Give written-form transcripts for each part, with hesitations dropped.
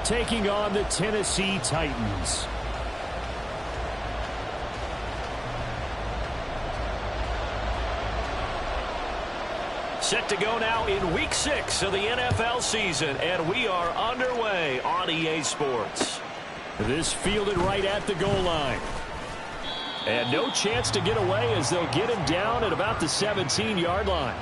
taking on the Tennessee Titans. Set to go now in Week 6 of the NFL season, and we are underway on EA Sports. This fielded right at the goal line. And no chance to get away as they'll get him down at about the 17-yard line.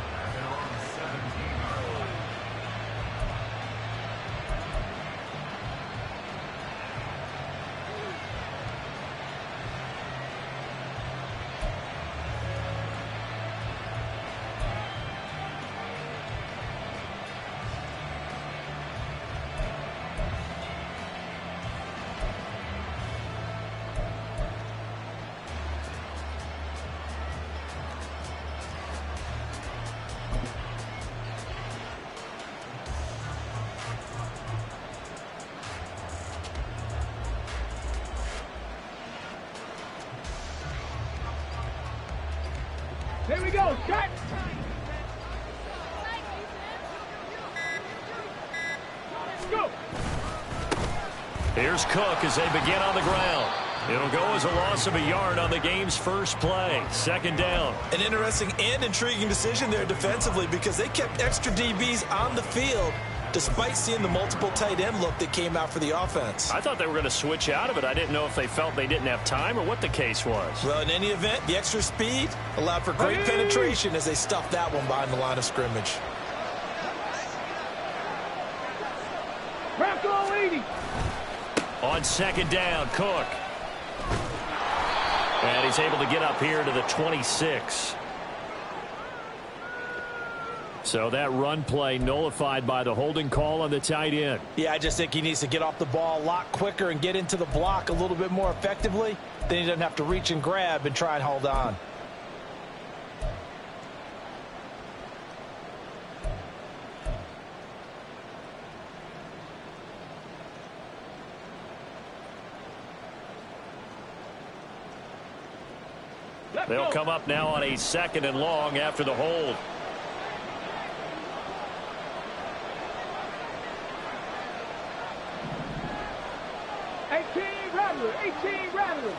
Here we go, shot! Go! Here's Cook as they begin on the ground. It'll go as a loss of a yard on the game's first play. Second down. An interesting and intriguing decision there defensively because they kept extra DBs on the field despite seeing the multiple tight end look that came out for the offense. I thought they were going to switch out of it. I didn't know if they felt they didn't have time or what the case was. Well, in any event, the extra speed allowed for great penetration as they stuffed that one behind the line of scrimmage. Bronco 80. On second down, Cook. And he's able to get up here to the 26. So that run play nullified by the holding call on the tight end. Yeah, I just think he needs to get off the ball a lot quicker and get into the block a little bit more effectively. Then he doesn't have to reach and grab and try and hold on. They'll come up now on a 2nd and long after the hold. Rattler.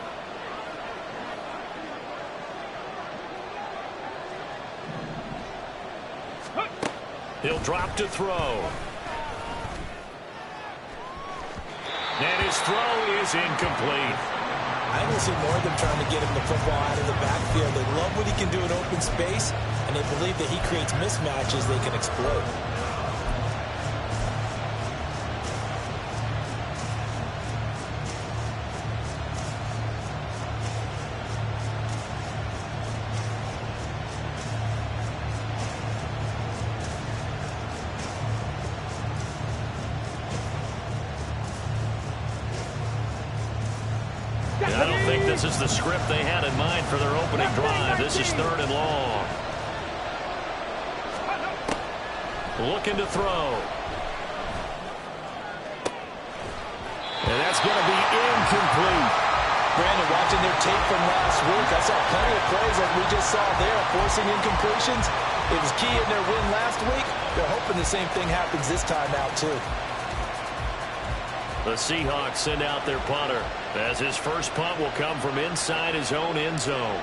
He'll drop to throw. And his throw is incomplete. I don't see more of them trying to get him the football out of the backfield. They love what he can do in open space, and they believe that he creates mismatches they can exploit. I don't think this is the script they had in mind for their opening drive. This is 3rd and long. Looking to throw. And that's going to be incomplete. Brandon, watching their tape from last week, I saw plenty of plays like we just saw there, forcing incompletions. It was key in their win last week. They're hoping the same thing happens this time out, too. The Seahawks send out their punter as his first punt will come from inside his own end zone.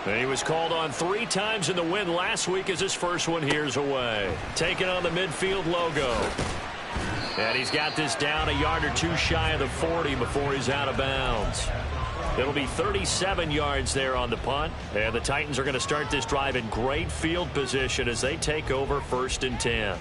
He was called on 3 times in the win last week as his first one here's away. Taking on the midfield logo. And he's got this down a yard or 2 shy of the 40 before he's out of bounds. It'll be 37 yards there on the punt. And the Titans are going to start this drive in great field position as they take over 1st and 10.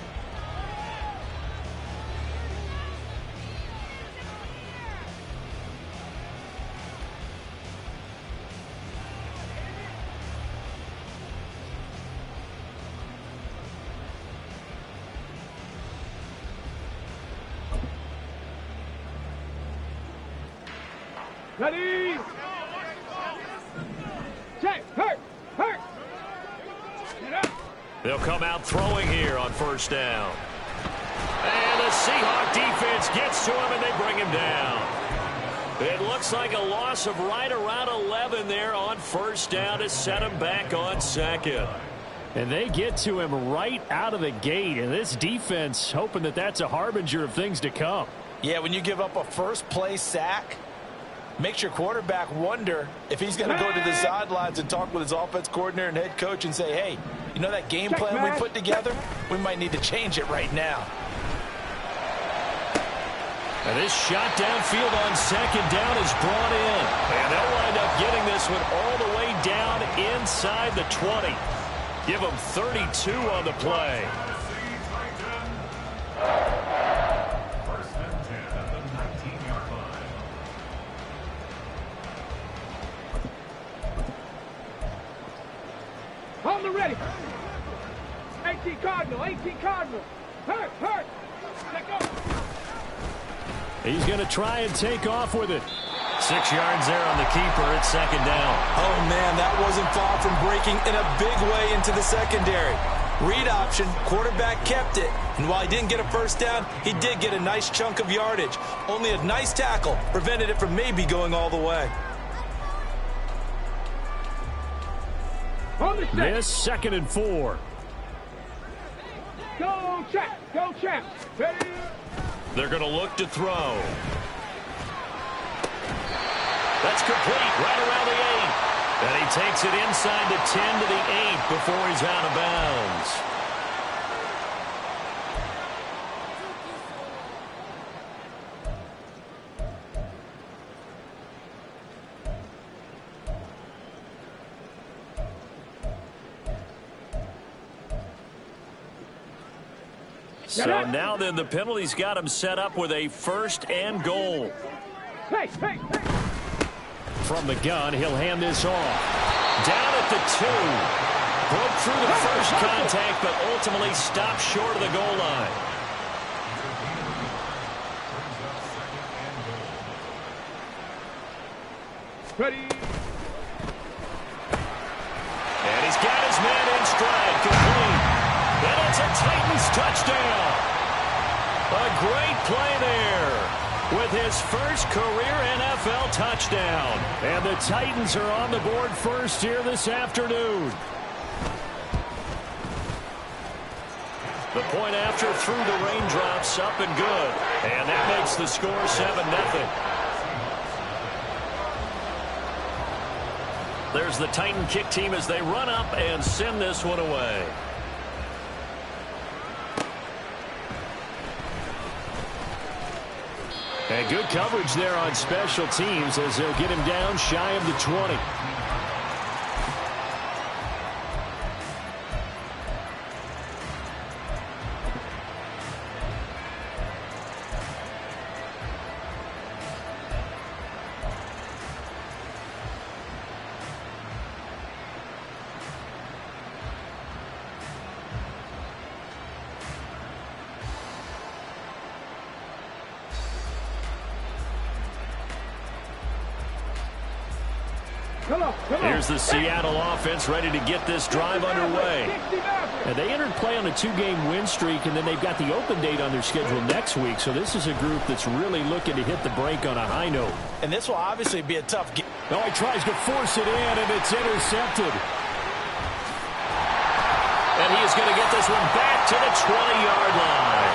Ready! Check! Hurt! They'll come out throwing here on 1st down. And the Seahawk defense gets to him and they bring him down. It looks like a loss of right around 11 there on 1st down to set him back on 2nd. And they get to him right out of the gate. And this defense hoping that that's a harbinger of things to come. Yeah, when you give up a first-play sack, makes your quarterback wonder if he's going to go to the sidelines and talk with his offense coordinator and head coach and say, hey, you know that game plan we put together? We might need to change it right now. And this shot downfield on second down is brought in. And they'll wind up getting this one all the way down inside the 20. Give them 32 on the play. First and 10 at the 19-yard line. On the ready. 18 Cardinal, 18 Cardinal. Hurt, hurt. Let go. He's going to try and take off with it. 6 yards there on the keeper at second down. Oh, man, that wasn't far from breaking in a big way into the secondary. Read option, quarterback kept it. And while he didn't get a first down, he did get a nice chunk of yardage. Only a nice tackle prevented it from maybe going all the way. On the set. This 2nd and 4. Go, Champ. Go, Champ. Ready. They're going to look to throw. That's complete right around the 8. And he takes it inside the 10 to the 8 before he's out of bounds. So now then the penalty's got him set up with a 1st and goal. Hey, hey, hey. From the gun, he'll hand this off. Down at the 2. Broke through the first contact, but ultimately stopped short of the goal line. Ready. And he's got his man in stride, complete. And it's a Titans touchdown. A great play there with his first career NFL touchdown. And the Titans are on the board first here this afternoon. The point after through the raindrops, up and good. And that makes the score 7-0. There's the Titan kick team as they run up and send this one away. And good coverage there on special teams as they'll get him down shy of the 20. Here's the Seattle offense ready to get this drive underway. And they entered play on a 2-game win streak, and then they've got the open date on their schedule next week. So this is a group that's really looking to hit the break on a high note. And this will obviously be a tough game. Oh, he tries to force it in, and it's intercepted. And he is going to get this one back to the 20-yard line.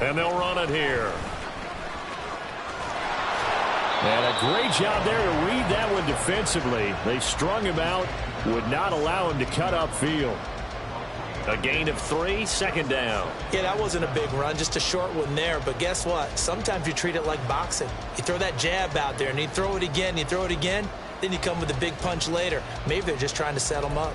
And they'll run it here. And a great job there to read that one defensively. They strung him out, would not allow him to cut upfield. A gain of 3, 2nd down. Yeah, that wasn't a big run, just a short one there. But guess what? Sometimes you treat it like boxing. You throw that jab out there, and you throw it again, you throw it again, then you come with a big punch later. Maybe they're just trying to set him up.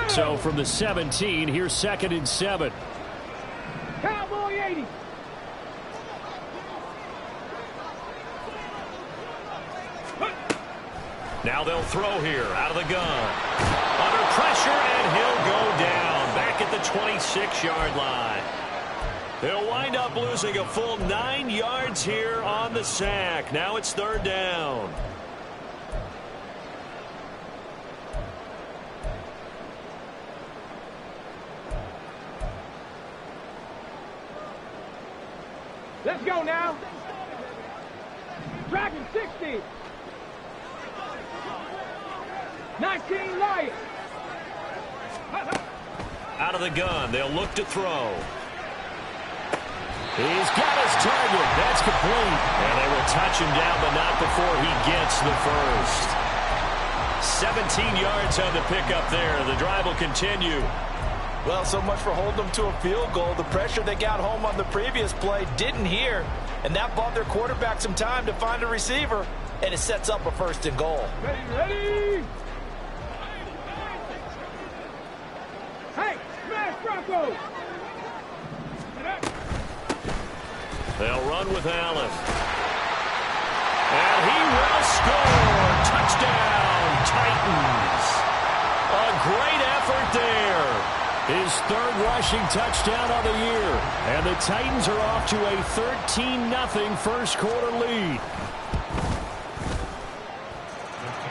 So from the 17, here's 2nd and 7. Cowboy 80. Now they'll throw here out of the gun. Under pressure, and he'll go down back at the 26-yard line. They'll wind up losing a full 9 yards here on the sack. Now it's 3rd down. Let's go now. Dragon 60. 19 Lions. Out of the gun, they'll look to throw. He's got his target. That's complete. And they will touch him down, but not before he gets the first. 17 yards on the pickup there. The drive will continue. Well, so much for holding them to a field goal. The pressure they got home on the previous play didn't hear, and that bought their quarterback some time to find a receiver, and it sets up a 1st and goal. Ready? Hey, smash Broncos! They'll run with Allen. And he will score. Touchdown, Titans. A great effort there. His 3rd rushing touchdown of the year. And the Titans are off to a 13-0 first quarter lead.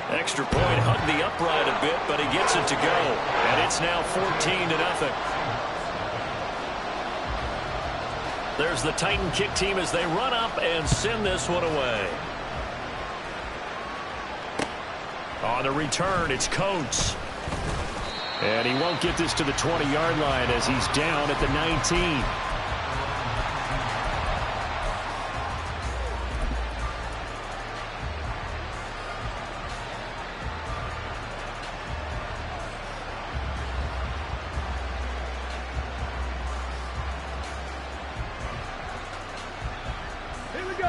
Extra point hugged the upright a bit, but he gets it to go. And it's now 14-0. There's the Titan kick team as they run up and send this one away. On the return, it's Coates. And he won't get this to the 20-yard line as he's down at the 19.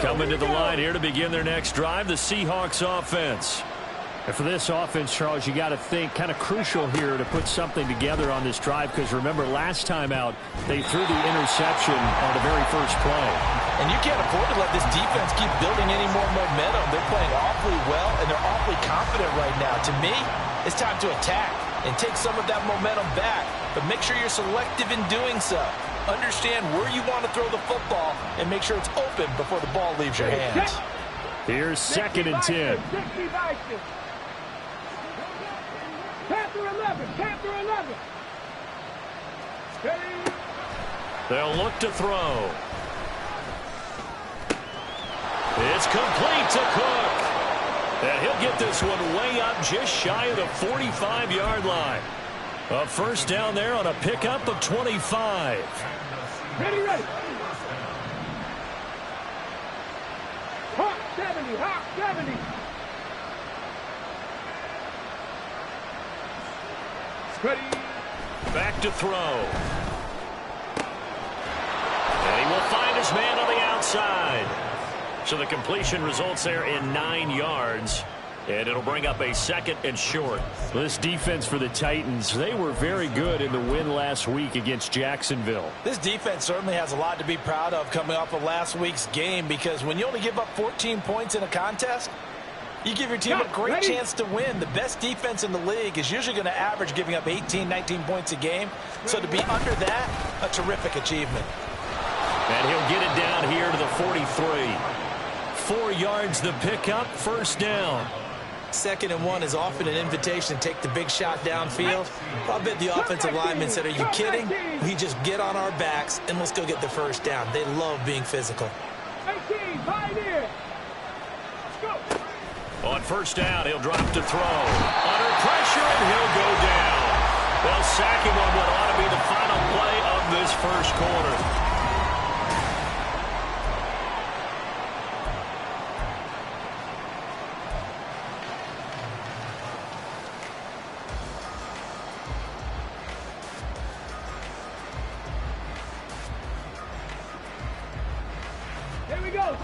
Coming to the line here to begin their next drive, the Seahawks offense. And for this offense, Charles, you got to think kind of crucial here to put something together on this drive, because remember last time out they threw the interception on the very first play. And you can't afford to let this defense keep building any more momentum. They're playing awfully well, and they're awfully confident right now. To me, it's time to attack and take some of that momentum back, but make sure you're selective in doing so. Understand where you want to throw the football and make sure it's open before the ball leaves your hands. Here's 2nd and 10. Panther 11, Panther 11. They'll look to throw. It's complete to Cook. And he'll get this one way up just shy of the 45-yard line. A 1st down there on a pickup of 25. Ready. Hawk 70, Hawk 70. Ready. Back to throw. And he will find his man on the outside. So the completion results there in 9 yards. And it'll bring up a 2nd and short. This defense for the Titans, they were very good in the win last week against Jacksonville. This defense certainly has a lot to be proud of coming off of last week's game, because when you only give up 14 points in a contest, you give your team a great chance to win. The best defense in the league is usually going to average giving up 18, 19 points a game. So to be under that, a terrific achievement. And he'll get it down here to the 43. 4 yards the pickup, 1st down. 2nd and 1 is often an invitation to take the big shot downfield. I bet the offensive linemen said, are you kidding? We just get on our backs and let's go get the 1st down. They love being physical. 18, Pioneer. Go. On 1st down, he'll drop to throw. Under pressure, and he'll go down. They'll sack him on what ought to be the final play of this 1st quarter.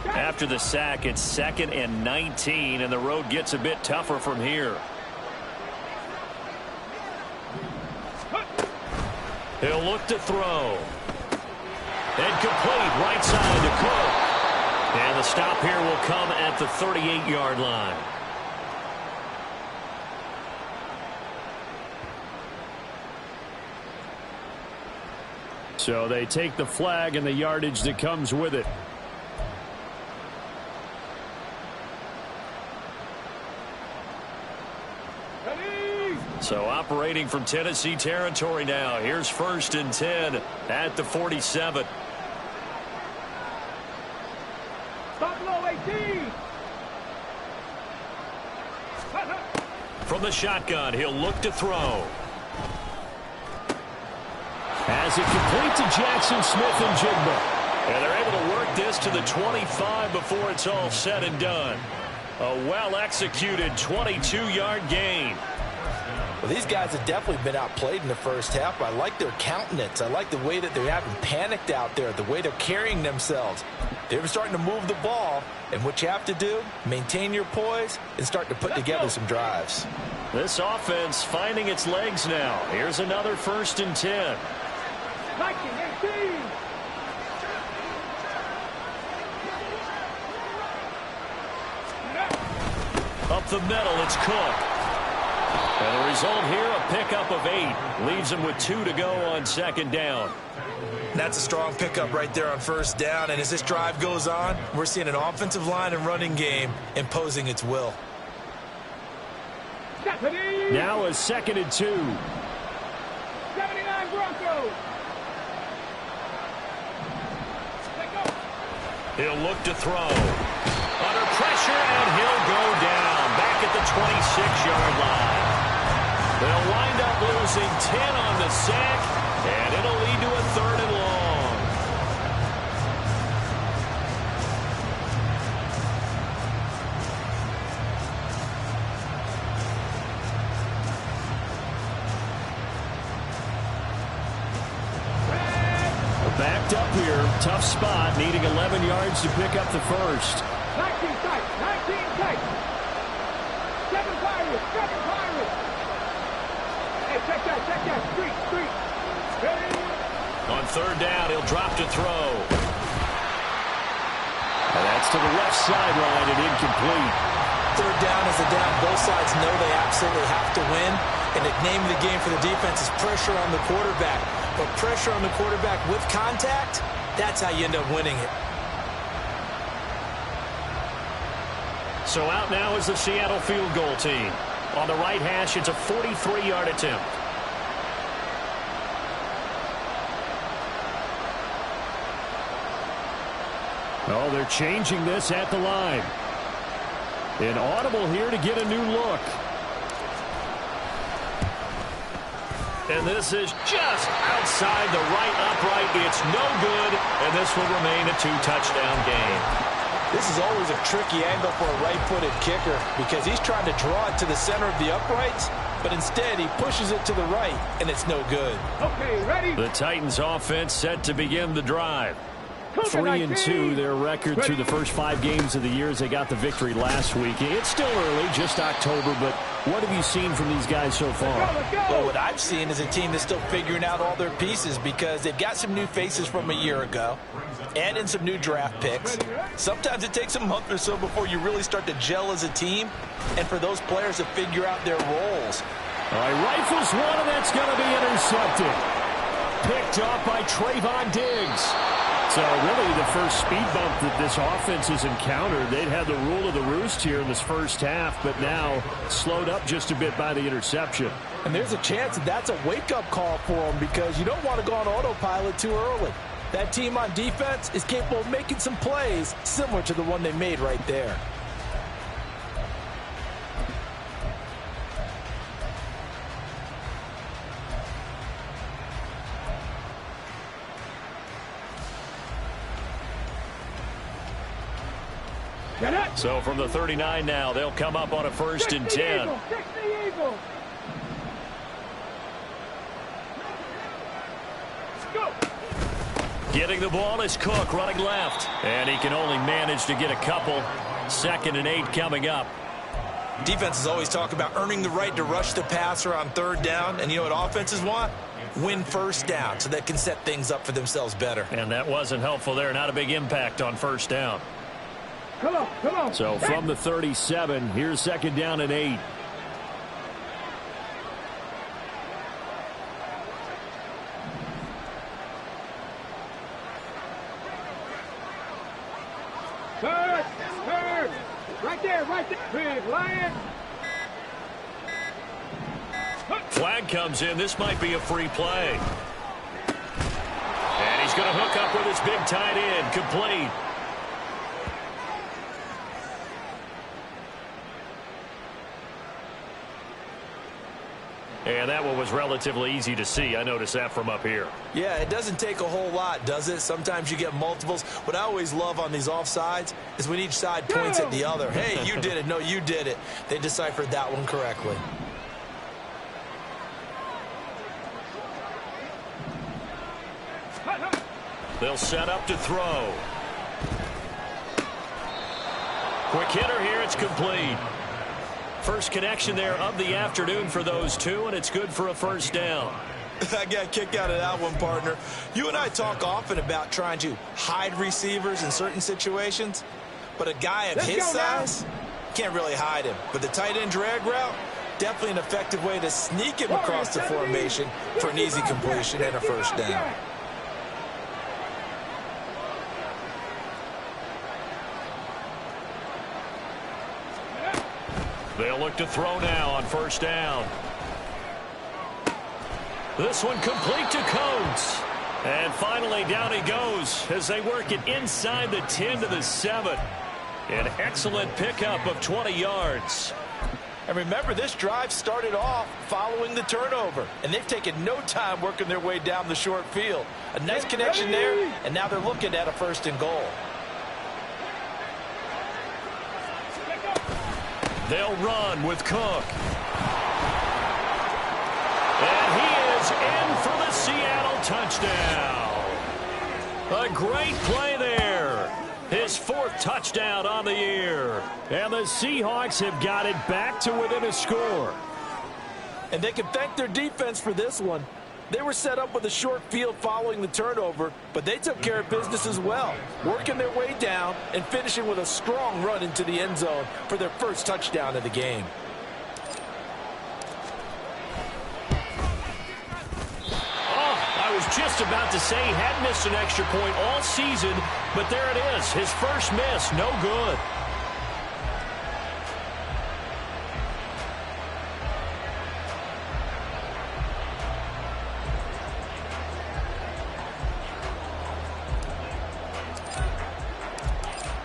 After the sack, it's 2nd and 19, and the road gets a bit tougher from here. He'll look to throw. And complete right side to Cook. And the stop here will come at the 38-yard line. So they take the flag and the yardage that comes with it. So operating from Tennessee territory now. Here's 1st and 10 at the 47. Buffalo 18. From the shotgun, he'll look to throw. Has it complete to Jackson Smith-Njigba. And they're able to work this to the 25 before it's all said and done. A well-executed 22-yard gain. Well, these guys have definitely been outplayed in the first half. I like their countenance. I like the way that they haven't panicked out there, the way they're carrying themselves. They're starting to move the ball, and what you have to do, maintain your poise and start to put together some drives. This offense finding its legs now. Here's another 1st and 10. 19-18. Up the middle, it's Cook. And the result here, a pickup of 8. Leaves him with 2 to go on 2nd down. That's a strong pickup right there on 1st down. And as this drive goes on, we're seeing an offensive line and running game imposing its will. Now a 2nd and 2. 79 Broncos. He'll look to throw. Under pressure, and he'll go down. Back at the 26-yard line. They'll wind up losing 10 on the sack, and it'll lead to a 3rd and long. Backed up here, tough spot, needing 11 yards to pick up the first. 19 tight, 19 tight. 7 Pirates, 7 Pirates. Hey, check that, street. Ready? On 3rd down, he'll drop to throw. And that's to the left sideline and incomplete. 3rd down is a down. Both sides know they absolutely have to win. And the name of the game for the defense is pressure on the quarterback. But pressure on the quarterback with contact, that's how you end up winning it. So out now is the Seattle field goal team. On the right hash, it's a 43-yard attempt. Oh, they're changing this at the line. An audible here to get a new look. And this is just outside the right upright. It's no good, and this will remain a 2-touchdown game. This is always a tricky angle for a right-footed kicker because he's trying to draw it to the center of the uprights, but instead he pushes it to the right, and it's no good. Okay, ready? The Titans offense set to begin the drive. 3-2 their record through the first 5 games of the year as they got the victory last week. It's still early, just October, but what have you seen from these guys so far? Let's go. Well, what I've seen is a team that's still figuring out all their pieces because they've got some new faces from a year ago and in some new draft picks. Sometimes it takes a month or so before you really start to gel as a team and for those players to figure out their roles. All right, rifles one, and that's going to be intercepted. Picked up by Trayvon Diggs. So really the first speed bump that this offense has encountered. They'd had the rule of the roost here in this first half, but now slowed up just a bit by the interception. And there's a chance that that's a wake-up call for them because you don't want to go on autopilot too early. That team on defense is capable of making some plays similar to the one they made right there. So from the 39 now, they'll come up on a 1st and 10. Getting the ball is Cook running left. And he can only manage to get a couple. 2nd and 8 coming up. Defenses always talk about earning the right to rush the passer on 3rd down. And you know what offenses want? Win 1st down so they can set things up for themselves better. And that wasn't helpful there. Not a big impact on 1st down. Come on. So from the 37, here's 2nd down and 8. Right there, right there. Big lion. Flag comes in. This might be a free play. And he's going to hook up with his big tight end. Complete. And that one was relatively easy to see. I noticed that from up here. Yeah, it doesn't take a whole lot, does it? Sometimes you get multiples. What I always love on these offsides is when each side points at the other. Hey, you did it. No, you did it. They deciphered that one correctly. They'll set up to throw. Quick hitter here. It's complete. First connection there of the afternoon for those two, and it's good for a first down. I got a kick out of that one, partner. You and I talk often about trying to hide receivers in certain situations, but a guy of his size can't really hide him. But the tight end drag route, definitely an effective way to sneak him across the formation for an easy completion and a first down. They'll look to throw now on first down. This one complete to Coates. And finally down he goes as they work it inside the 10 to the 7. An excellent pickup of 20 yards. And remember, this drive started off following the turnover, and they've taken no time working their way down the short field. A nice connection there, and now they're looking at a first and goal. They'll run with Cook. And he is in for the Seattle touchdown. A great play there. His fourth touchdown on the year. And the Seahawks have got it back to within a score. And they can thank their defense for this one. They were set up with a short field following the turnover, but they took care of business as well, working their way down and finishing with a strong run into the end zone for their first touchdown of the game. I was just about to say he had missed an extra point all season, but there it is. His first miss, no good.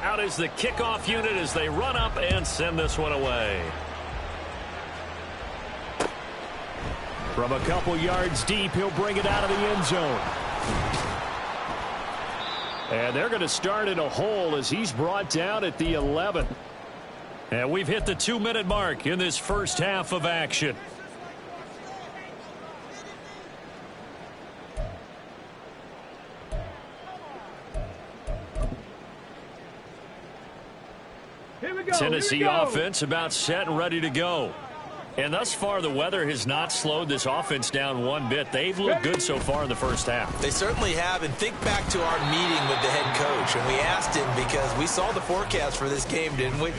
Out is the kickoff unit as they run up and send this one away. From a couple yards deep, he'll bring it out of the end zone. And they're going to start in a hole as he's brought down at the 11. And we've hit the 2-minute mark in this first half of action. Tennessee offense about set and ready to go. And thus far, the weather has not slowed this offense down one bit. They've looked good so far in the first half. They certainly have. And think back to our meeting with the head coach. And we asked him, because we saw the forecast for this game, didn't we?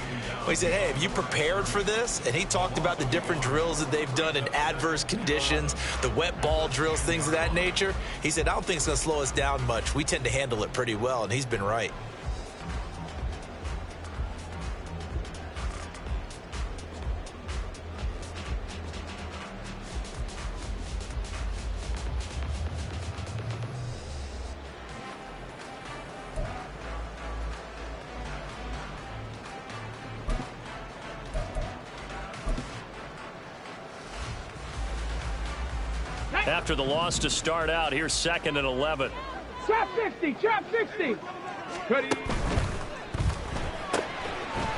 We said, hey, have you prepared for this? And he talked about the different drills that they've done in adverse conditions, the wet ball drills, things of that nature. He said, I don't think it's going to slow us down much. We tend to handle it pretty well. And he's been right. After the loss to start out, here's 2nd and 11. Trap 50, trap 50.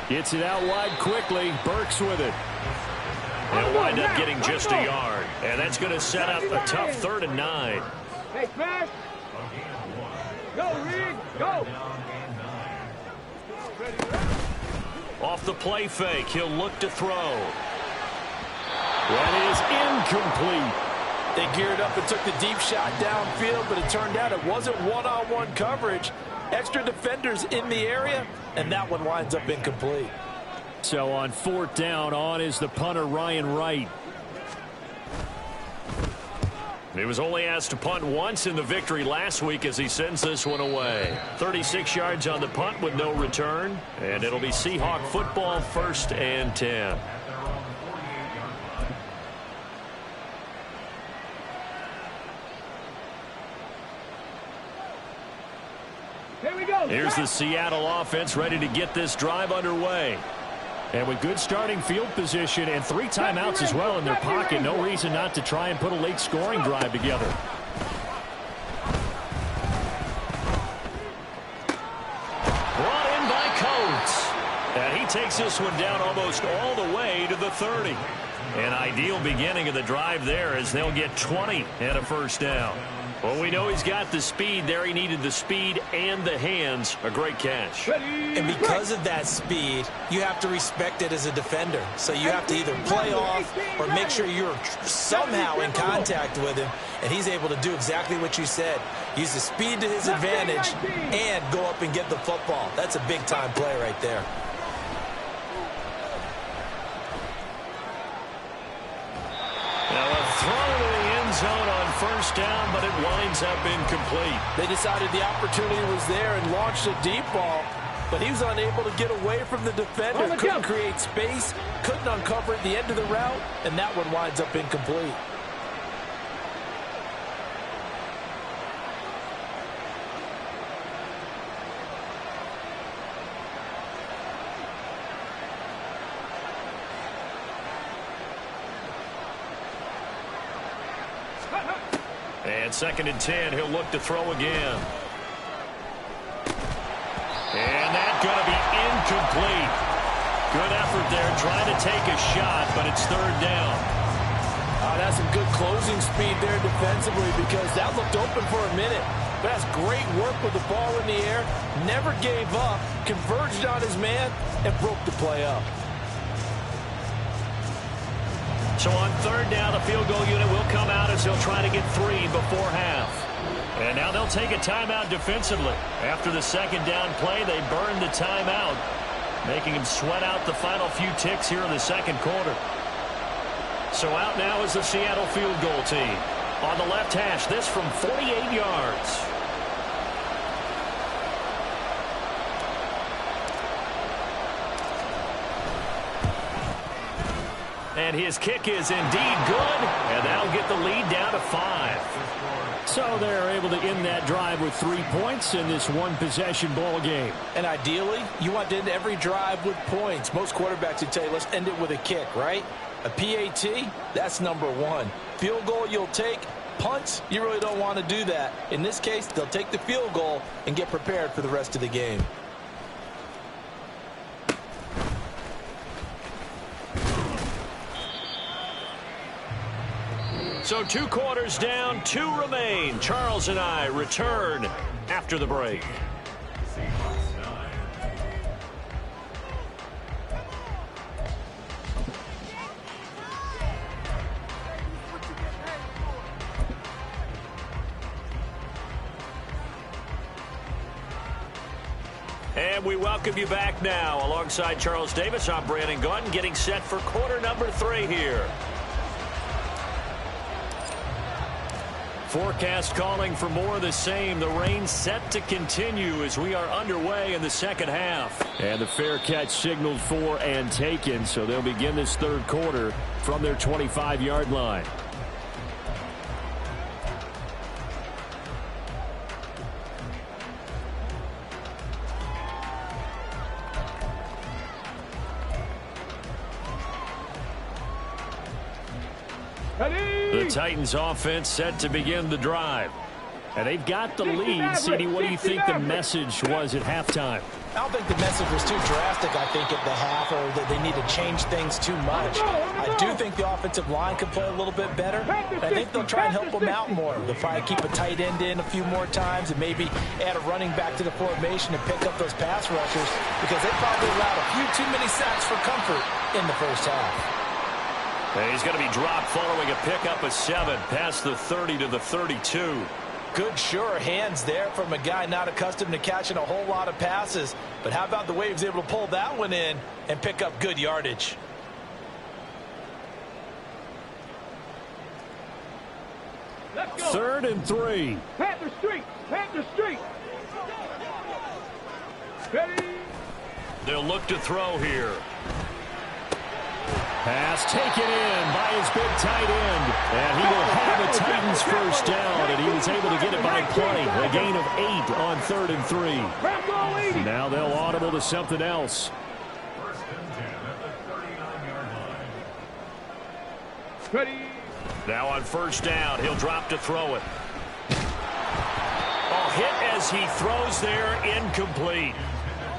Gets it out wide quickly. Burks with it. They'll wind up getting just a yard. And that's going to set up a tough 3rd and 9. Hey, Smash. Go, Reed. Go. Off the play fake, he'll look to throw. That is incomplete. They geared up and took the deep shot downfield, but it turned out it wasn't one-on-one coverage. Extra defenders in the area, and that one winds up incomplete. So on 4th down, on is the punter, Ryan Wright. He was only asked to punt once in the victory last week as he sends this one away. 36 yards on the punt with no return. And it'll be Seahawk football, 1st and 10. Here we go. Here's the Seattle offense ready to get this drive underway. And with good starting field position and 3 timeouts as well in their pocket, no reason not to try and put a late scoring drive together. Brought in by Coates. And he takes this one down almost all the way to the 30. An ideal beginning of the drive there as they'll get 20 and a first down. Well, we know he's got the speed there. He needed the speed and the hands. A great catch. And because of that speed, you have to respect it as a defender. So you have to either play off or make sure you're somehow in contact with him. And he's able to do exactly what you said. Use the speed to his advantage and go up and get the football. That's a big-time play right there. Now a throw to the end zone on first down, but it winds up incomplete. They decided the opportunity was there and launched a deep ball, but he was unable to get away from the defender. Couldn't create space, couldn't uncover at the end of the route, and that one winds up incomplete. And 2nd and 10, he'll look to throw again. And that's going to be incomplete. Good effort there trying to take a shot, but it's 3rd down. That's some good closing speed there defensively because that looked open for a minute. But that's great work with the ball in the air. Never gave up, converged on his man, and broke the play up. So on 3rd down, the field goal unit will come out as they'll try to get 3 before half. And now they'll take a timeout defensively. After the 2nd down play, they burn the timeout, making them sweat out the final few ticks here in the 2nd quarter. So out now is the Seattle field goal team. On the left hash, this from 48 yards. And his kick is indeed good, and that'll get the lead down to 5. So they're able to end that drive with 3 points in this one-possession ball game. And ideally, you want to end every drive with points. Most quarterbacks would tell you, let's end it with a kick, right? A PAT, that's number 1. Field goal you'll take. Punts, you really don't want to do that. In this case, they'll take the field goal and get prepared for the rest of the game. So 2 quarters down, 2 remain. Charles and I return after the break. And we welcome you back now. Alongside Charles Davis, I'm Brandon Gaudin, getting set for quarter number 3 here. Forecast calling for more of the same. The rain set to continue as we are underway in the 2nd half. And the fair catch signaled for and taken, so they'll begin this 3rd quarter from their 25-yard line. The Titans offense set to begin the drive. And they've got the lead. CD, what do you think the message was at halftime? I don't think the message was too drastic, I think, at the half, or that they need to change things too much. I do think the offensive line could play a little bit better. And I think they'll try and help them out more. They'll probably keep a tight end in a few more times and maybe add a running back to the formation and pick up those pass rushers because they probably allowed a few too many sacks for comfort in the first half. And he's going to be dropped following a pickup of 7 past the 30 to the 32. Good, sure hands there from a guy not accustomed to catching a whole lot of passes. But how about the way he was able to pull that one in and pick up good yardage? Let's go. 3rd and 3. Panther Street. Panther Street. Ready. They'll look to throw here. Pass taken in by his big tight end. And he will have the Titans first down, and he was able to get it by play. A gain of 8 on 3rd and 3. Now they'll audible to something else. First and 10 at the 39-yard line. Ready. Now on first down, he'll drop to throw it. Oh, hit as he throws there, incomplete.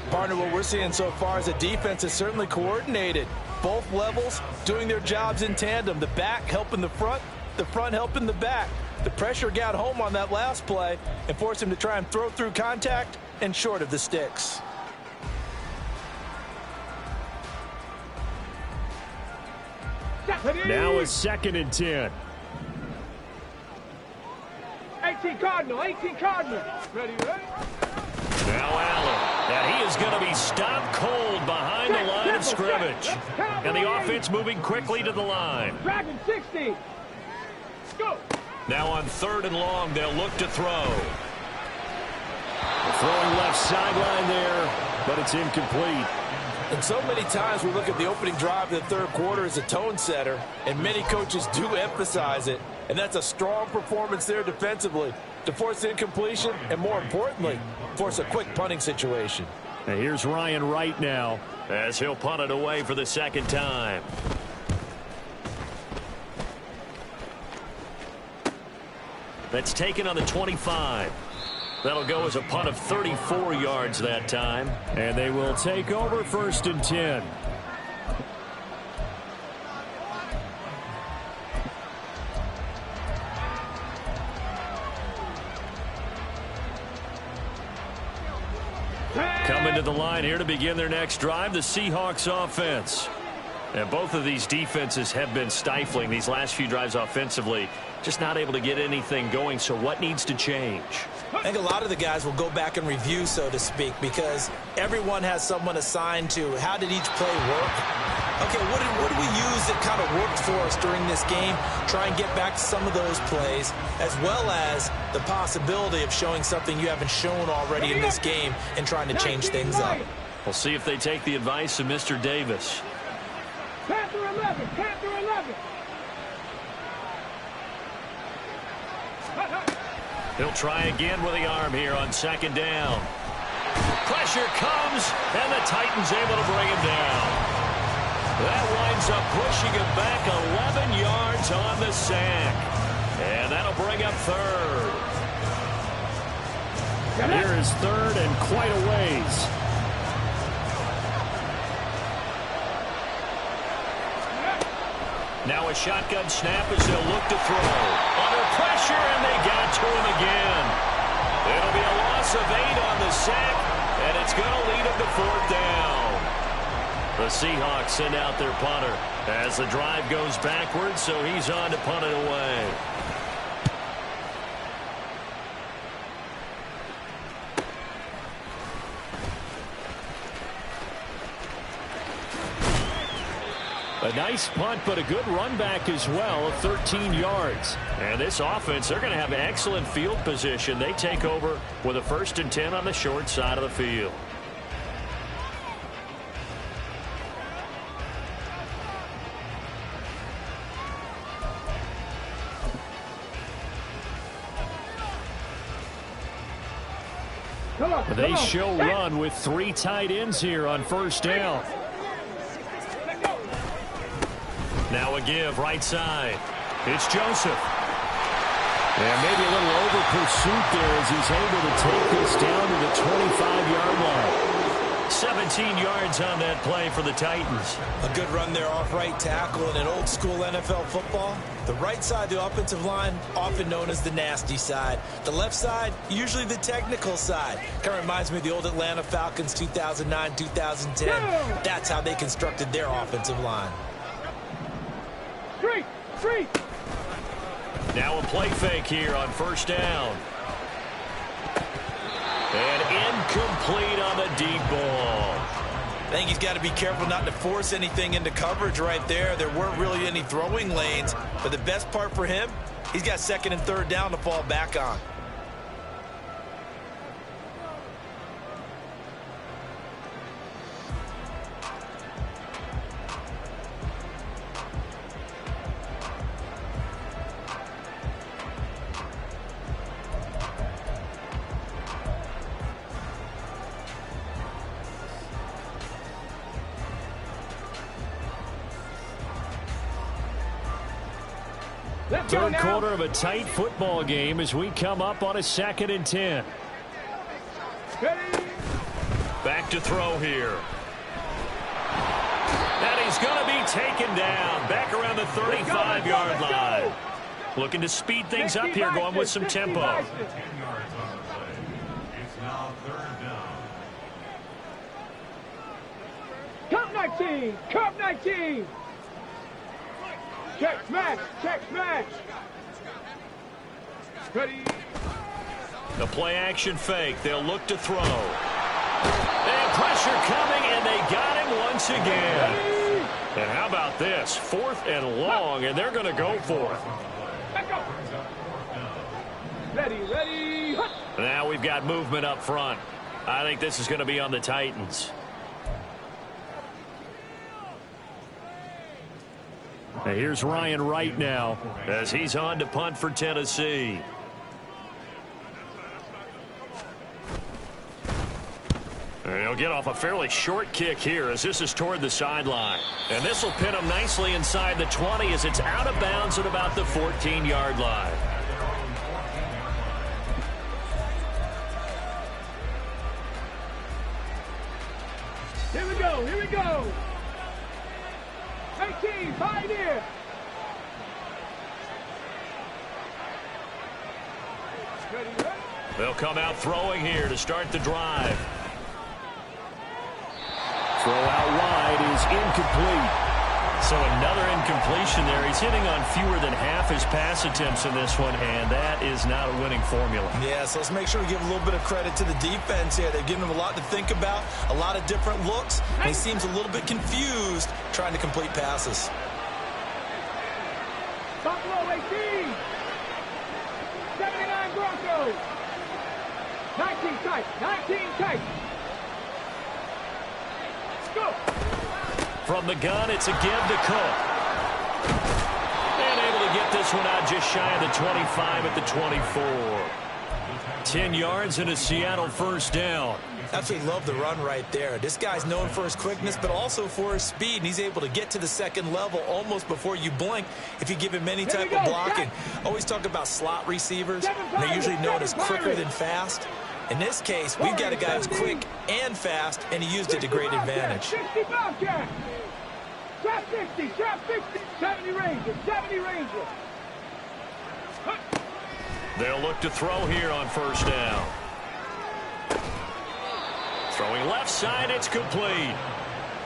Partner, what we're seeing so far is the defense is certainly coordinated. Both levels doing their jobs in tandem. The back helping the front helping the back. The pressure got home on that last play and forced him to try and throw through contact and short of the sticks. Now a 2nd and 10. 18 Cardinal. 18 Cardinal. Ready, ready. Now Allen, and he is going to be stopped cold behind the line of scrimmage. And the offense moving quickly to the line. Dragon 60. Go. Now on 3rd and long, they'll look to throw. Throwing left sideline there, but it's incomplete. And so many times we look at the opening drive of the third quarter as a tone setter, and many coaches do emphasize it. And that's a strong performance there defensively to force incompletion and, more importantly, force a quick punting situation. And here's Ryan Wright now as he'll punt it away for the 2nd time. That's taken on the 25. That'll go as a punt of 34 yards that time. And they will take over 1st and 10. Coming to the line here to begin their next drive, the Seahawks offense. And both of these defenses have been stifling these last few drives offensively. Just not able to get anything going, so what needs to change? I think a lot of the guys will go back and review, so to speak, because everyone has someone assigned to how did each play work. Okay, what did we use that kind of worked for us during this game? Try and get back to some of those plays, as well as the possibility of showing something you haven't shown already in this game and trying to change things up. We'll see if they take the advice of Mr. Davis. Panther 11. Panther 11. He'll try again with the arm here on 2nd down. Pressure comes, and the Titans able to bring him down. That winds up pushing him back 11 yards on the sack. And that'll bring up 3rd. Here is 3rd and quite a ways. Now a shotgun snap as they'll look to throw. Under pressure, and they got to him again. It'll be a loss of 8 on the sack, and it's going to lead them to 4th down. The Seahawks send out their punter as the drive goes backwards, so he's on to punt it away. A nice punt, but a good run back as well of 13 yards. And this offense, they're going to have excellent field position. They take over with a 1st and 10 on the short side of the field. They show run with 3 tight ends here on 1st down. Now a give right side. It's Joseph. And maybe a little over pursuit there as he's able to take this down to the 25-yard line. 17 yards on that play for the Titans. A good run there off right tackle in an old school NFL football. The right side of the offensive line, often known as the nasty side. The left side, usually the technical side. Kind of reminds me of the old Atlanta Falcons 2009-2010. That's how they constructed their offensive line. Three. Now a play fake here on 1st down. And incomplete on the deep ball. I think he's got to be careful not to force anything into coverage right there. There weren't really any throwing lanes, but the best part for him, He's got second and third down to fall back on. Third quarter of a tight football game as we come up on a 2nd and 10. Back to throw here. And he's going to be taken down back around the 35-yard line. Looking to speed things up here, going with some tempo. 10 yards on the play. It's now 3rd down. Cup 19. Cup 19. Check smash. Check smash. Ready. The play action fake. They'll look to throw. And pressure coming, and they got him once again. And how about this? 4th and long, and they're going to go for it. Back up. Ready, ready. Now we've got movement up front. I think this is going to be on the Titans. Now here's Ryan Wright now as he's on to punt for Tennessee. He'll get off a fairly short kick here as this is toward the sideline. And this will pin him nicely inside the 20 as it's out of bounds at about the 14-yard line. Here we go, here we go. 18, Pioneer. Ready, ready. They'll come out throwing here to start the drive. Throw out wide is incomplete. So another incompletion there. He's hitting on fewer than half his pass attempts in this one, and that is not a winning formula. Yeah, so let's make sure we give a little bit of credit to the defense here. They've given him a lot to think about, a lot of different looks, and he seems a little bit confused trying to complete passes. Buffalo 18. 79 Broncos. 19 tight. 19 tight. Let's go. From the gun, it's a give to Cook. And able to get this one out just shy of the 25 at the 24. 10 yards and a Seattle first down. Absolutely love the run right there. This guy's known for his quickness, but also for his speed. And he's able to get to the second level almost before you blink if you give him any type of blocking. Always talk about slot receivers. And they're usually known as quicker than fast. In this case, we've got a guy who's quick and fast, and he used it to great advantage. 60 Bobcat. Trap 60, trap 60. 70 Ranger, 70 Ranger. They'll look to throw here on first down. Throwing left side, it's complete.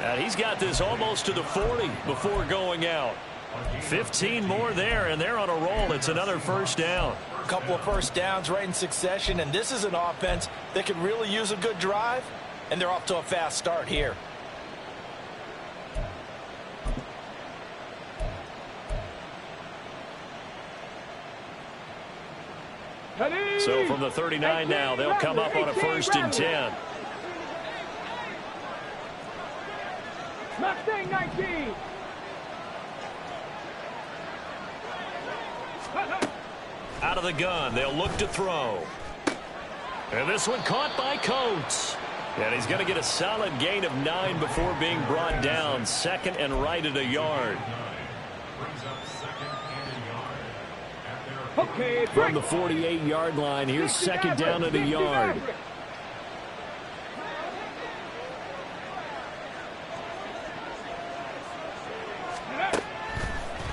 And he's got this almost to the 40 before going out. 15 more there, and they're on a roll. It's another first down. A couple of first downs right in succession, and this is an offense that could really use a good drive, and they're off to a fast start here. Ready. So from the 39 now, they'll come up on a 1st and 10. Mustang 19. Out of the gun, they'll look to throw. And this one caught by Coates. And he's going to get a solid gain of 9 before being brought down. 2nd and right at a yard. Okay, From the 48-yard line, here's 2nd down at a yard.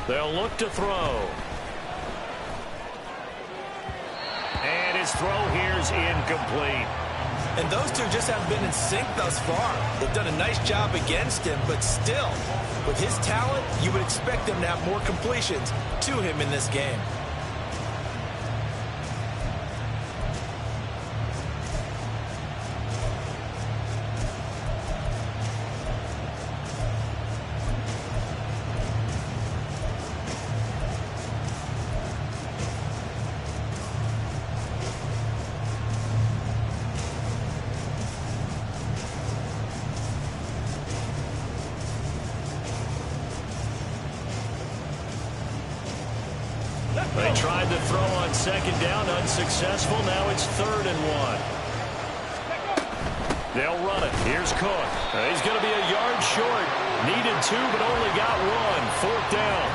They'll look to throw. And his throw here's incomplete. And those two just haven't been in sync thus far. They've done a nice job against him, but still, with his talent, you would expect him to have more completions to him in this game. tried to throw on second down, unsuccessful. Now it's 3rd and 1. They'll run it. Here's Cook. He's going to be a yard short. Needed 2, but only got 1. 4th down.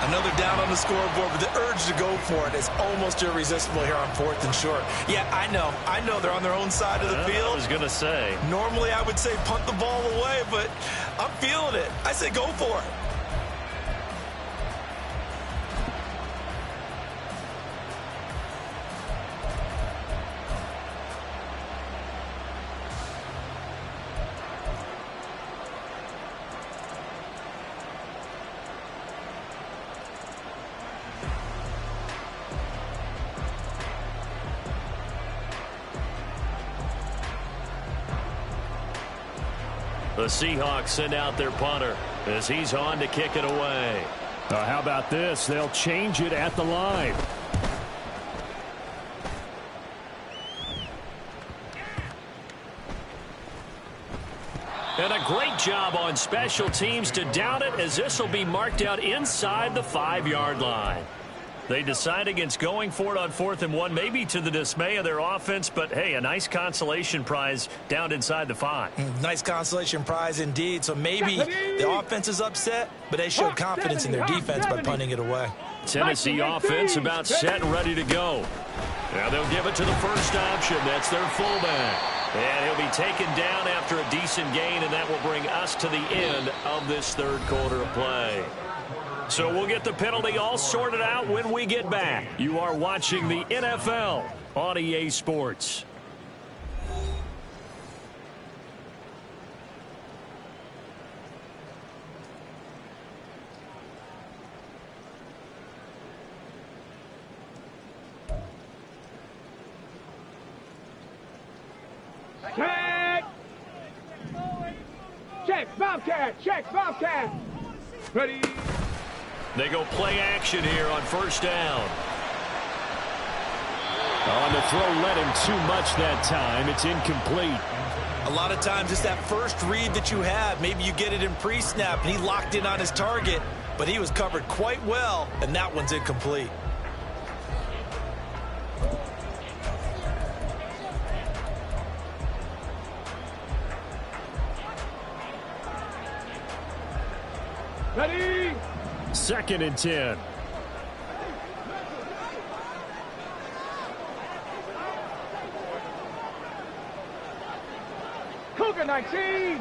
Another down on the scoreboard, but the urge to go for it is almost irresistible here on 4th and short. Yeah, I know they're on their own side of the field. I was going to say. Normally I would say punt the ball away, but I'm feeling it. I say go for it. The Seahawks send out their punter as he's on to kick it away. How about this? They'll change it at the line. And a great job on special teams to down it, as this will be marked out inside the 5-yard line. They decide against going for it on 4th and 1, maybe to the dismay of their offense, but hey, a nice consolation prize down inside the 5. Nice consolation prize indeed. So maybe the offense is upset, but they showed confidence in their defense by punting it away. Tennessee offense about set and ready to go. Now they'll give it to the first option. That's their fullback. And he'll be taken down after a decent gain, and that will bring us to the end of this 3rd quarter of play. So we'll get the penalty all sorted out when we get back. You are watching the NFL on EA Sports. Check, Bobcat, check, Bobcat. Ready. They go play action here on 1st down. On the throw, led him too much that time. It's incomplete. A lot of times it's that first read that you have. Maybe you get it in pre-snap, and he locked in on his target, but he was covered quite well, and that one's incomplete. Ready. 2nd and 10. Cougar 19.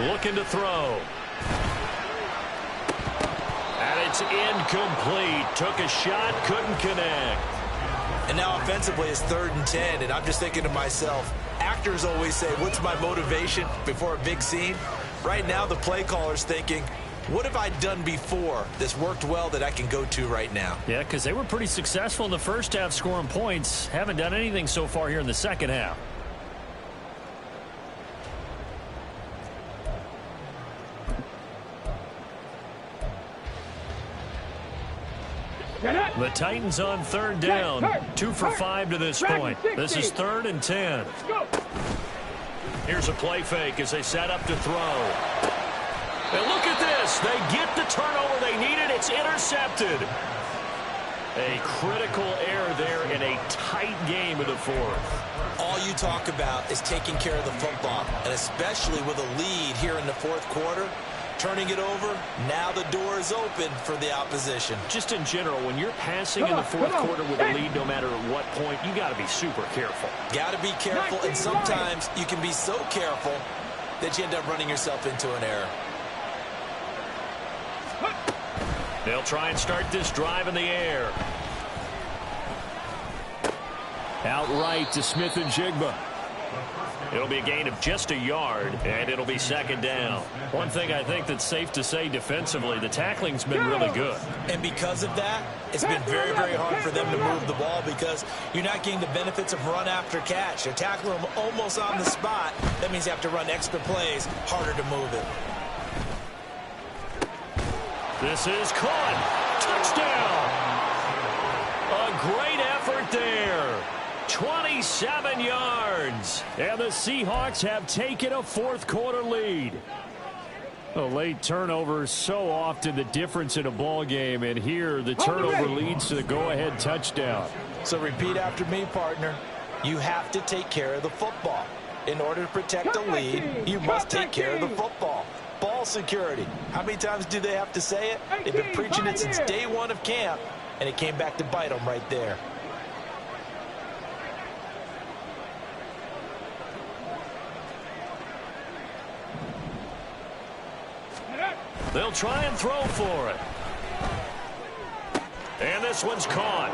Looking to throw. And it's incomplete. Took a shot, couldn't connect. And now offensively it's 3rd and 10, and I'm just thinking to myself, actors always say, what's my motivation before a big scene? Right now the play caller's thinking, what have I done before that's worked well that I can go to right now? Yeah, because they were pretty successful in the first half scoring points. Haven't done anything so far here in the second half. The Titans on 3rd down. 2 for 5 to this point. This is 3rd and 10. Here's a play fake as they set up to throw. And look at this. They get the turnover they needed. It's intercepted. A critical error there in a tight game in the 4th. All you talk about is taking care of the football, and especially with a lead here in the 4th quarter. Turning it over, now the door is open for the opposition. Just in general, when you're passing in the 4th quarter with a lead, no matter at what point, you got to be super careful. Got to be careful, and sometimes you can be so careful that you end up running yourself into an error. They'll try and start this drive in the air. Outright to Smith and Jigba. It'll be a gain of just a yard, and it'll be 2nd down. One thing I think that's safe to say defensively, the tackling's been really good. And because of that, it's been very, very hard for them to move the ball because you're not getting the benefits of run after catch. They're tackling them almost on the spot. That means you have to run extra plays, harder to move it. This is caught. Touchdown. A great effort there. 27 yards. And the Seahawks have taken a fourth-quarter lead. A late turnover is so often the difference in a ball game, and here the turnover leads to the go-ahead touchdown. So repeat after me, partner. You have to take care of the football. In order to protect the lead, you must take care of the football. Ball security. How many times do they have to say it? They've been preaching it since day one of camp, and it came back to bite them right there. They'll try and throw for it. And this one's caught.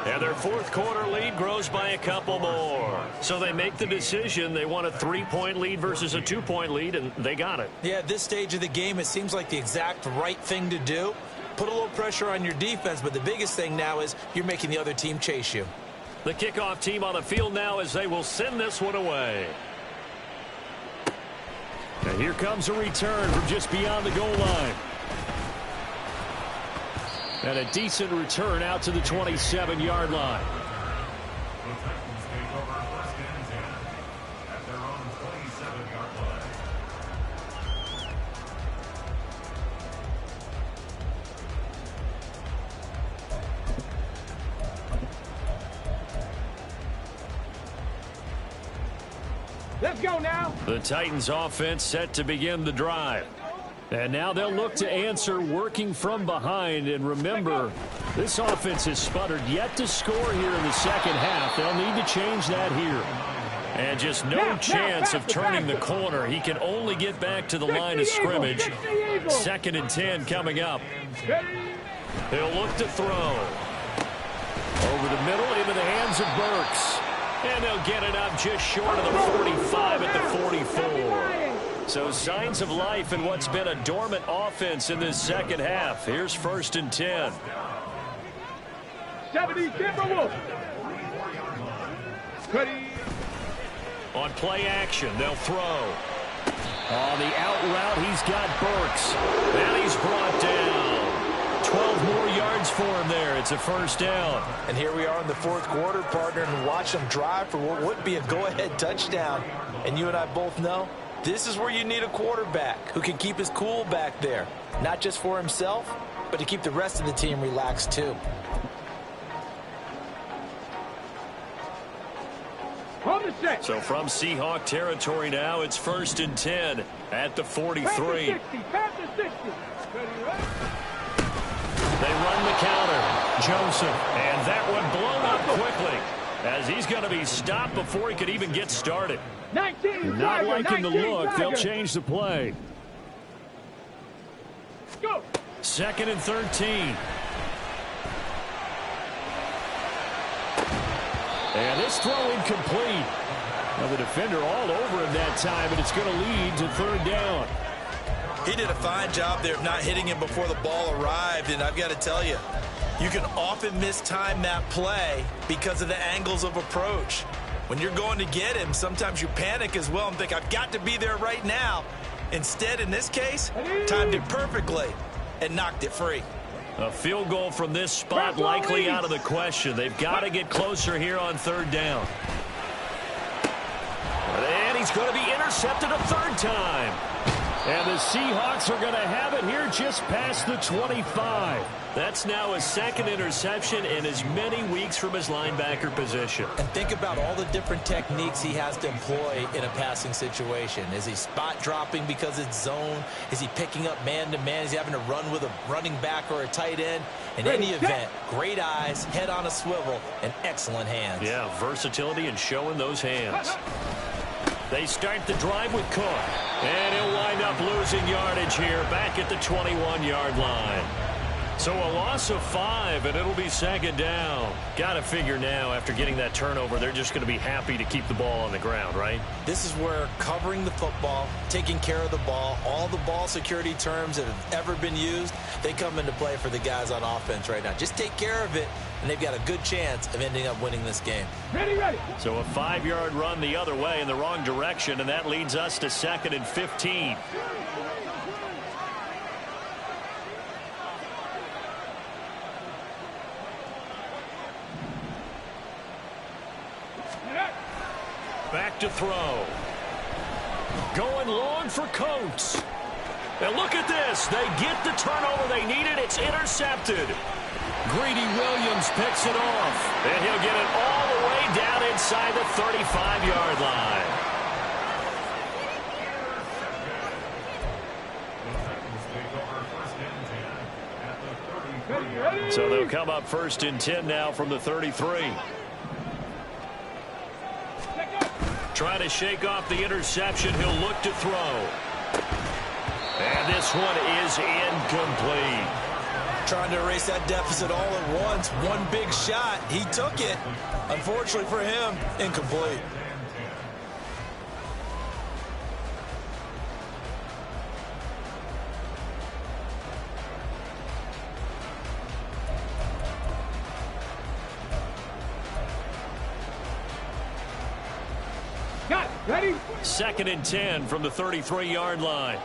And their fourth-quarter lead grows by a couple more. So they make the decision. They want a 3-point lead versus a 2-point lead, and they got it. Yeah, at this stage of the game, it seems like the exact right thing to do. Put a little pressure on your defense, but the biggest thing now is you're making the other team chase you. The kickoff team on the field now as they will send this one away. And here comes a return from just beyond the goal line. And a decent return out to the 27-yard line. The Titans take over 1st and 10 at their own 27-yard line. Let's go now. The Titans offense set to begin the drive. And now they'll look to answer working from behind. And remember, this offense has sputtered yet to score here in the second half. They'll need to change that here. And just no chance of turning the corner. He can only get back to the line of scrimmage. 2nd and 10 coming up. They'll look to throw. Over the middle into the hands of Burks. And they'll get it up just short of the 45 at the 44. So signs of life in what's been a dormant offense in this second half. Here's 1st and 10. 70 Timberwolves. On play action, they'll throw. On the out route, he's got Burks. And he's brought down. 12 more yards for him there. It's a 1st down. And here we are in the 4th quarter, partner, and watch them drive for what would be a go-ahead touchdown. And you and I both know this is where you need a quarterback who can keep his cool back there. Not just for himself, but to keep the rest of the team relaxed too. So from Seahawk territory now, it's 1st and 10 at the 43. They run the counter. Joseph. And that one blown up quickly as he's going to be stopped before he could even get started. Not liking the look. They'll change the play. Go. 2nd and 13. And this throw incomplete. Well, the defender all over him that time, and it's going to lead to 3rd down. He did a fine job there of not hitting him before the ball arrived, and I've got to tell you, you can often mistime that play because of the angles of approach. When you're going to get him, sometimes you panic as well and think, I've got to be there right now. Instead, in this case, timed it perfectly and knocked it free. A field goal from this spot likely out of the question. They've got to get closer here on 3rd down. And he's going to be intercepted a 3rd time. And the Seahawks are going to have it here just past the 25. That's now his 2nd interception in as many weeks from his linebacker position. And think about all the different techniques he has to employ in a passing situation. Is he spot dropping because it's zone? Is he picking up man-to-man? Is he having to run with a running back or a tight end? In any event, great eyes, head on a swivel, and excellent hands. Yeah, versatility and showing those hands. They start the drive with Cook. And he'll wind up losing yardage here back at the 21-yard line. So a loss of 5, and it'll be 2nd down. Got to figure now, after getting that turnover, they're just going to be happy to keep the ball on the ground, right? This is where covering the football, taking care of the ball, all the ball security terms that have ever been used, they come into play for the guys on offense right now. Just take care of it, and they've got a good chance of ending up winning this game. Ready. So a 5-yard run the other way in the wrong direction, and that leads us to 2nd and 15. Back to throw. Going long for Coates. And look at this. They get the turnover they needed. It's intercepted. Greedy Williams picks it off. And he'll get it all the way down inside the 35-yard line. So they'll come up 1st and 10 now from the 33. Trying to shake off the interception. He'll look to throw. And this one is incomplete. Trying to erase that deficit all at once. One big shot. He took it. Unfortunately for him, incomplete. Got it. Ready? 2nd and 10 from the 33-yard line.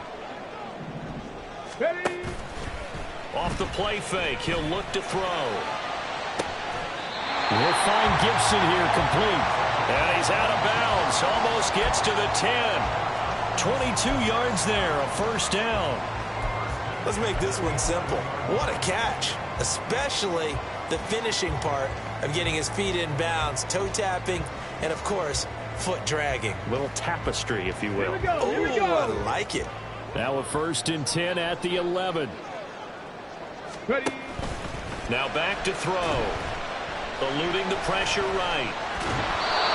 Ready? Off the play fake, he'll look to throw. We'll find Gibson here complete. And he's out of bounds. Almost gets to the 10. 22 yards there, a 1st down. Let's make this one simple. What a catch, especially the finishing part of getting his feet in bounds, toe tapping, and of course, foot dragging. Little tapestry, if you will. Here we go. Here we Ooh, I go. like it. Now a 1st and 10 at the 11. Ready? Now back to throw. Eluding the pressure right.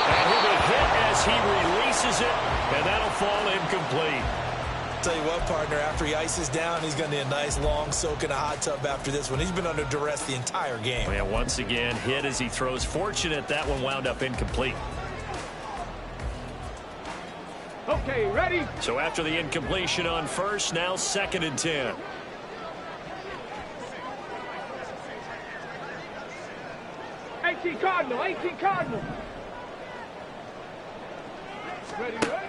And he'll be hit as he releases it, and that'll fall incomplete. Tell you what, partner, after he ices down, he's going to need a nice long soak in a hot tub after this one. He's been under duress the entire game. Yeah, once again, hit as he throws. Fortunate that one wound up incomplete. Okay, ready? So after the incompletion on 1st, now 2nd and 10. Cardinal, 18 Cardinal. Ready, ready?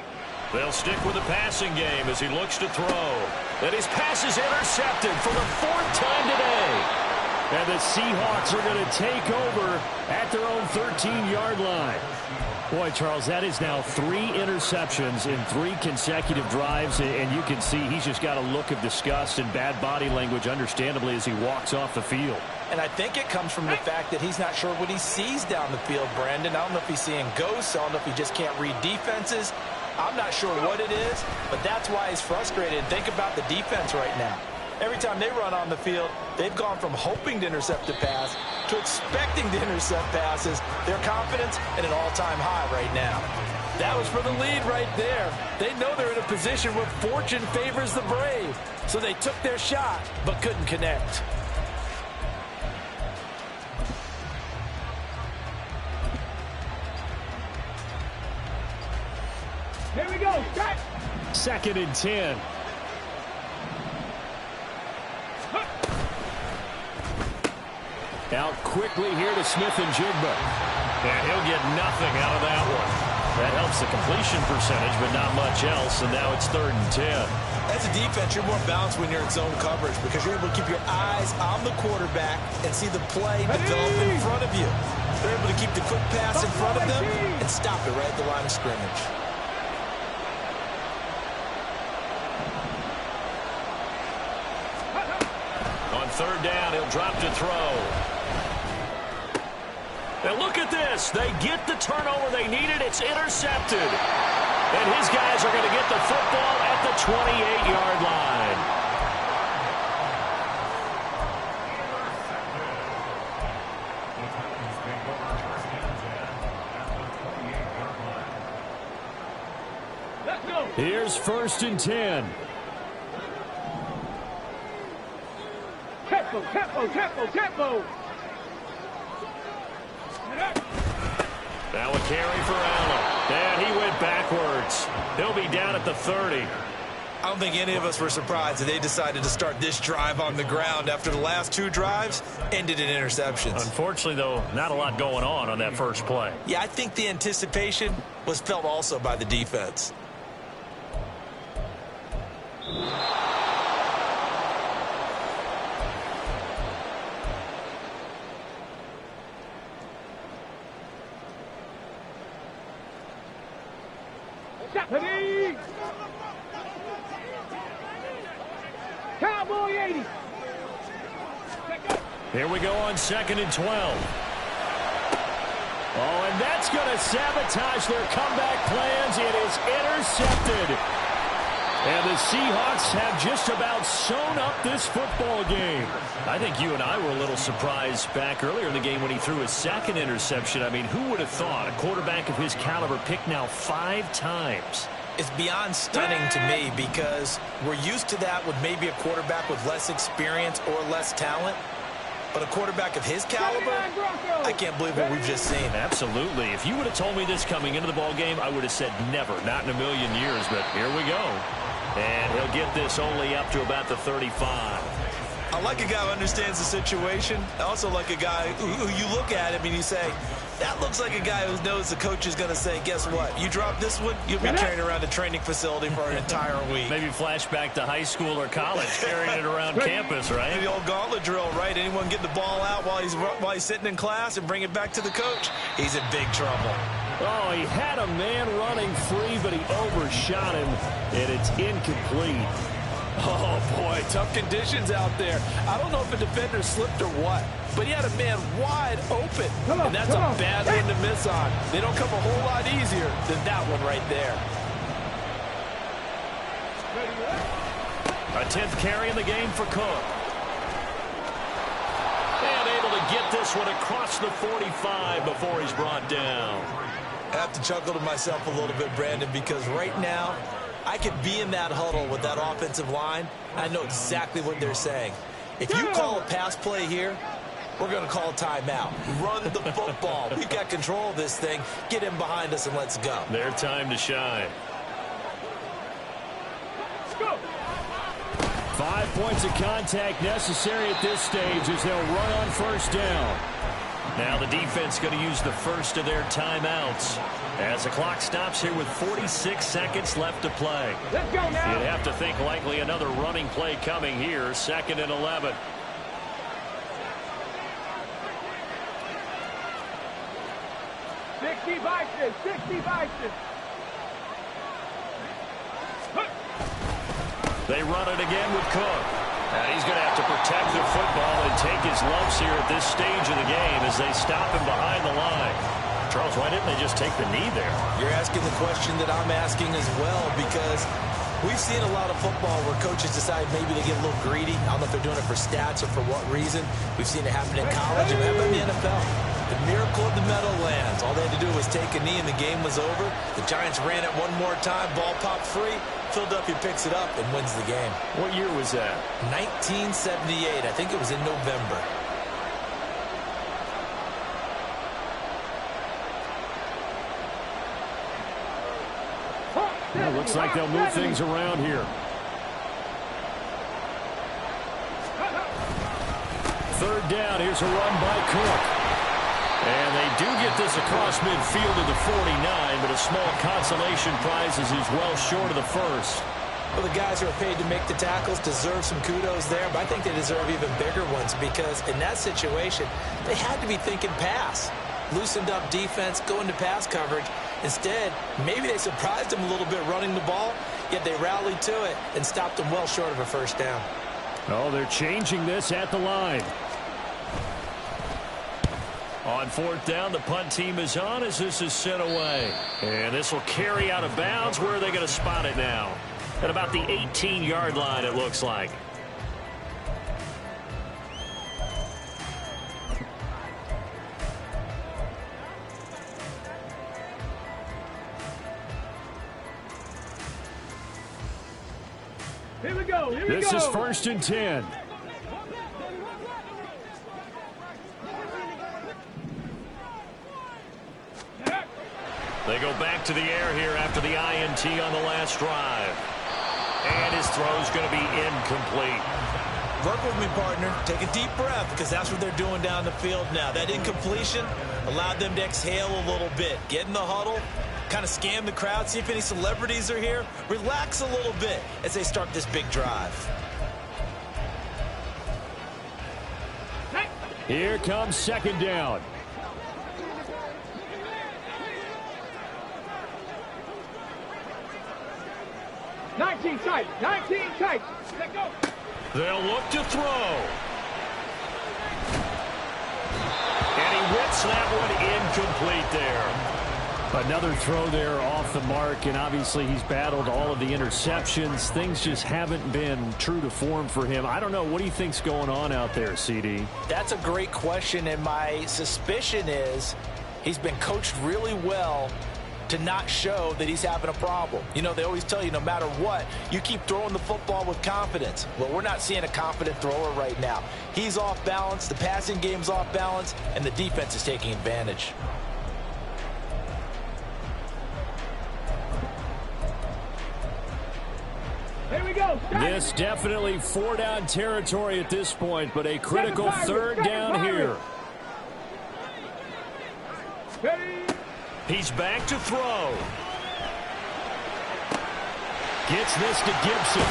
They'll stick with the passing game as he looks to throw. And his pass is intercepted for the 4th time today. And the Seahawks are going to take over at their own 13-yard line. Boy, Charles, that is now 3 interceptions in 3 consecutive drives, and you can see he's just got a look of disgust and bad body language, understandably, as he walks off the field. And I think it comes from the fact that he's not sure what he sees down the field, Brandon. I don't know if he's seeing ghosts. I don't know if he just can't read defenses. I'm not sure what it is, but that's why he's frustrated. Think about the defense right now. Every time they run on the field, they've gone from hoping to intercept a pass to expecting to intercept passes. Their confidence at an all-time high right now. That was for the lead right there. They know they're in a position where fortune favors the brave. So they took their shot, but couldn't connect. Here we go. Set. 2nd and 10. Out quickly here to Smith-Njigba. And he'll get nothing out of that one. That helps the completion percentage, but not much else. And now it's 3rd and 10. As a defense, you're more balanced when you're in zone coverage because you're able to keep your eyes on the quarterback and see the play develop in front of you. They're able to keep the quick pass in front of them and stop it right at the line of scrimmage. On 3rd down, he'll drop to throw. And look at this. They get the turnover they needed. It's intercepted. And his guys are going to get the football at the 28-yard line. Let's go. Here's 1st and 10. Tempo, tempo, tempo, tempo. Now a carry for Allen. And he went backwards. He'll be down at the 30. I don't think any of us were surprised that they decided to start this drive on the ground after the last 2 drives ended in interceptions. Unfortunately, though, not a lot going on that first play. Yeah, I think the anticipation was felt also by the defense. Cowboy 80. Here we go on 2nd and 12. Oh, and that's going to sabotage their comeback plans. It is intercepted. And the Seahawks have just about sewn up this football game. I think you and I were a little surprised back earlier in the game when he threw his 2nd interception. I mean, who would have thought a quarterback of his caliber picked now 5 times? It's beyond stunning to me because we're used to that with maybe a quarterback with less experience or less talent. But a quarterback of his caliber, I can't believe what we've just seen. Absolutely. If you would have told me this coming into the ball game, I would have said never, not in a million years. But here we go. And he'll get this only up to about the 35. I like a guy who understands the situation. I also like a guy who you look at him and you say, that looks like a guy who knows the coach is going to say, guess what? You drop this one, you'll be carrying around a training facility for an entire week. Maybe flashback to high school or college, carrying it around campus, right? The old gauntlet drill, right? Anyone get the ball out while he's sitting in class and bring it back to the coach? He's in big trouble. Oh, he had a man running free, but he overshot him, and it's incomplete. Oh, boy, tough conditions out there. I don't know if a defender slipped or what, but he had a man wide open, and that's a bad one to miss on. They don't come a whole lot easier than that one right there. A 10th carry in the game for Cook. And able to get this one across the 45 before he's brought down. I have to chuckle to myself a little bit, Brandon, because right now, I could be in that huddle with that offensive line. I know exactly what they're saying. If you call a pass play here, we're going to call a timeout. Run the football. We've got control of this thing. Get him behind us and let's go. Their time to shine. 5 points of contact necessary at this stage as they'll run on 1st down. Now the defense going to use the first of their timeouts as the clock stops here with 46 seconds left to play. Let's go now. You'd have to think likely another running play coming here, 2nd and 11. They run it again with Cook. And he's going to have to protect the football and take his lumps here at this stage of the game as they stop him behind the line. Charles, why didn't they just take the knee there? You're asking the question that I'm asking as well, because we've seen a lot of football where coaches decide maybe they get a little greedy. I don't know if they're doing it for stats or for what reason. We've seen it happen in college and happen in the NFL. The miracle of the Meadowlands. All they had to do was take a knee and the game was over. The Giants ran it one more time. Ball popped free. Philadelphia picks it up and wins the game. What year was that? 1978. I think it was in November. It looks like they'll move things around here. 3rd down. Here's a run by Cook. And they do get this across midfield to the 49, but a small consolation prize is well short of the first. Well, the guys who are paid to make the tackles deserve some kudos there, but I think they deserve even bigger ones because in that situation, they had to be thinking pass. Loosened up defense, going to pass coverage. Instead, maybe they surprised them a little bit running the ball, yet they rallied to it and stopped them well short of a 1st down. Oh, they're changing this at the line. On 4th down, the punt team is on as this is sent away. And this will carry out of bounds. Where are they going to spot it now? At about the 18-yard line, it looks like. Here we go. This is 1st and 10. They go back to the air here after the INT on the last drive. And his throw's going to be incomplete. Work with me, partner. Take a deep breath because that's what they're doing down the field now. That incompletion allowed them to exhale a little bit. Get in the huddle, kind of scan the crowd, see if any celebrities are here. Relax a little bit as they start this big drive. Here comes 2nd down. 19 tight. 19 tight. Let go. They'll look to throw. And he whips that one incomplete there. Another throw there off the mark, and obviously he's battled all of the interceptions. Things just haven't been true to form for him. I don't know. What do you think's going on out there, CD? That's a great question, and my suspicion is he's been coached really well to not show that he's having a problem. You know, they always tell you no matter what, you keep throwing the football with confidence. Well, we're not seeing a confident thrower right now. He's off balance, the passing game's off balance, and the defense is taking advantage. Here we go. This definitely 4-down territory at this point, but a critical 3rd down here. He's back to throw. Gets this to Gibson.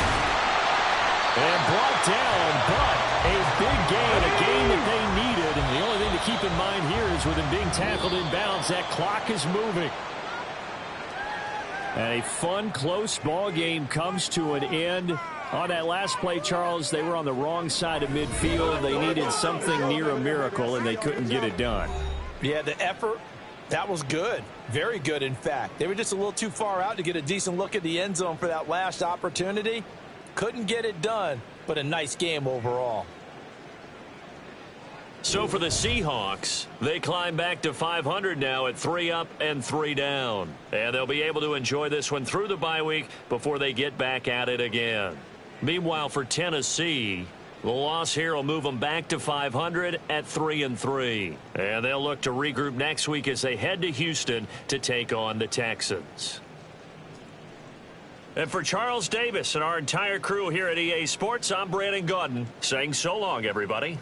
And brought down, but a big gain, a gain that they needed. And the only thing to keep in mind here is with him being tackled in bounds, that clock is moving. And a fun, close ball game comes to an end. On that last play, Charles, they were on the wrong side of midfield. They needed something near a miracle, and they couldn't get it done. Yeah, the effort, that was good. Very good, in fact. They were just a little too far out to get a decent look at the end zone for that last opportunity. Couldn't get it done, but a nice game overall. So for the Seahawks, they climb back to 500 now at 3 up and 3 down. And they'll be able to enjoy this one through the bye week before they get back at it again. Meanwhile, for Tennessee, the loss here will move them back to 500 at 3-3. And they'll look to regroup next week as they head to Houston to take on the Texans. And for Charles Davis and our entire crew here at EA Sports, I'm Brandon Gaudin saying so long, everybody.